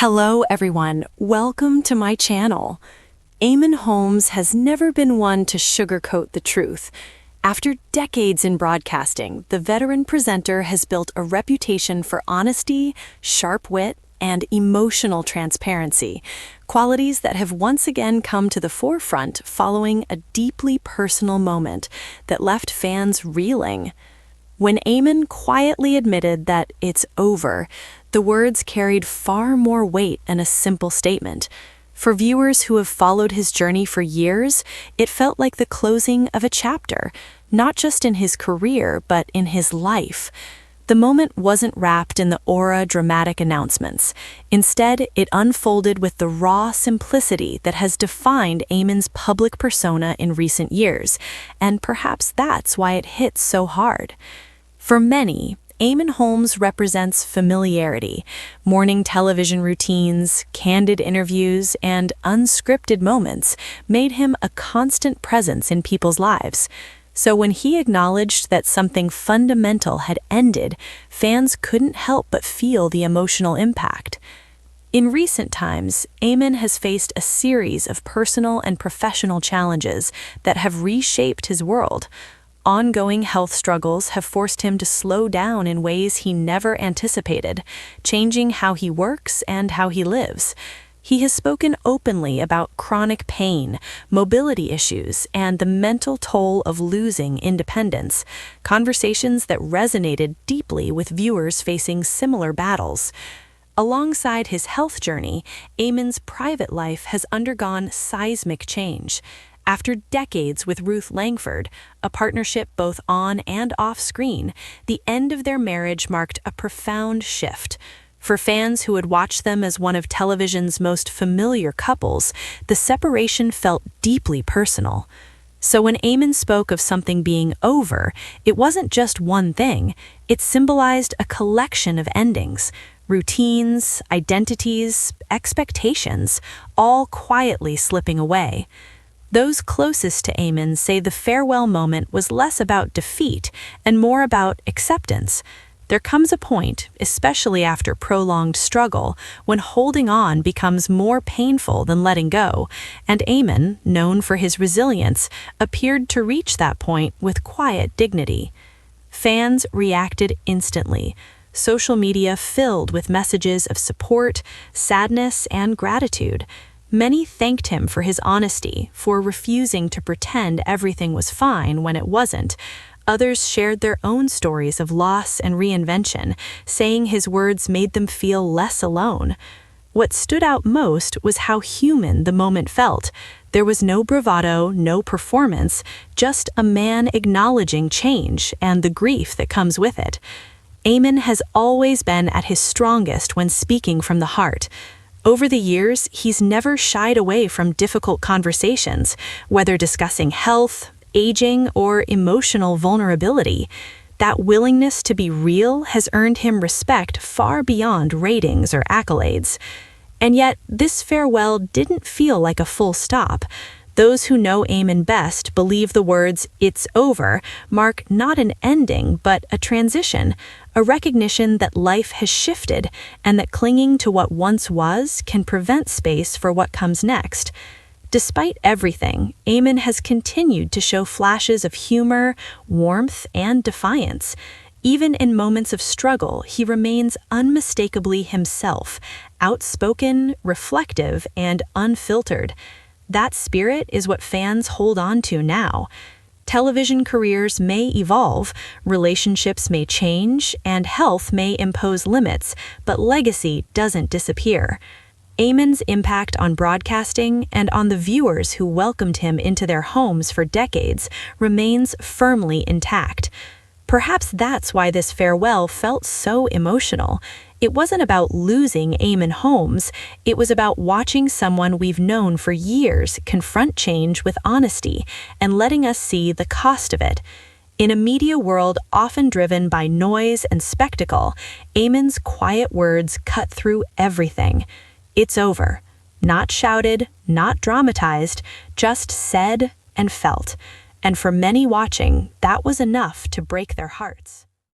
Hello everyone, welcome to my channel. Eamonn Holmes has never been one to sugarcoat the truth. After decades in broadcasting, the veteran presenter has built a reputation for honesty, sharp wit, and emotional transparency, qualities that have once again come to the forefront following a deeply personal moment that left fans reeling. When Eamonn quietly admitted that it's over, the words carried far more weight than a simple statement. For viewers who have followed his journey for years, it felt like the closing of a chapter, not just in his career, but in his life. The moment wasn't wrapped in the aura dramatic announcements. Instead, it unfolded with the raw simplicity that has defined Eamonn's public persona in recent years, and perhaps that's why it hits so hard. For many, Eamonn Holmes represents familiarity. Morning television routines, candid interviews, and unscripted moments made him a constant presence in people's lives. So when he acknowledged that something fundamental had ended, fans couldn't help but feel the emotional impact. In recent times, Eamonn has faced a series of personal and professional challenges that have reshaped his world. Ongoing health struggles have forced him to slow down in ways he never anticipated, changing how he works and how he lives. He has spoken openly about chronic pain, mobility issues, and the mental toll of losing independence, conversations that resonated deeply with viewers facing similar battles. Alongside his health journey, Eamonn's private life has undergone seismic change. After decades with Ruth Langford, a partnership both on and off screen, the end of their marriage marked a profound shift. For fans who had watched them as one of television's most familiar couples, the separation felt deeply personal. So when Eamonn spoke of something being over, it wasn't just one thing. It symbolized a collection of endings, routines, identities, expectations, all quietly slipping away. Those closest to Eamonn say the farewell moment was less about defeat and more about acceptance. There comes a point, especially after prolonged struggle, when holding on becomes more painful than letting go, and Eamonn, known for his resilience, appeared to reach that point with quiet dignity. Fans reacted instantly. Social media filled with messages of support, sadness, and gratitude. Many thanked him for his honesty, for refusing to pretend everything was fine when it wasn't. Others shared their own stories of loss and reinvention, saying his words made them feel less alone. What stood out most was how human the moment felt. There was no bravado, no performance, just a man acknowledging change and the grief that comes with it. Eamonn has always been at his strongest when speaking from the heart. Over the years, he's never shied away from difficult conversations, whether discussing health, aging, or emotional vulnerability. That willingness to be real has earned him respect far beyond ratings or accolades. And yet, this farewell didn't feel like a full stop. Those who know Eamonn best believe the words, "it's over," mark not an ending, but a transition, a recognition that life has shifted and that clinging to what once was can prevent space for what comes next. Despite everything, Eamonn has continued to show flashes of humor, warmth, and defiance. Even in moments of struggle, he remains unmistakably himself, outspoken, reflective, and unfiltered. That spirit is what fans hold on to now. Television careers may evolve, relationships may change, and health may impose limits, but legacy doesn't disappear. Eamonn's impact on broadcasting and on the viewers who welcomed him into their homes for decades remains firmly intact. Perhaps that's why this farewell felt so emotional. It wasn't about losing Eamonn Holmes, it was about watching someone we've known for years confront change with honesty and letting us see the cost of it. In a media world often driven by noise and spectacle, Eamonn's quiet words cut through everything. It's over. Not shouted, not dramatized, just said and felt. And for many watching, that was enough to break their hearts.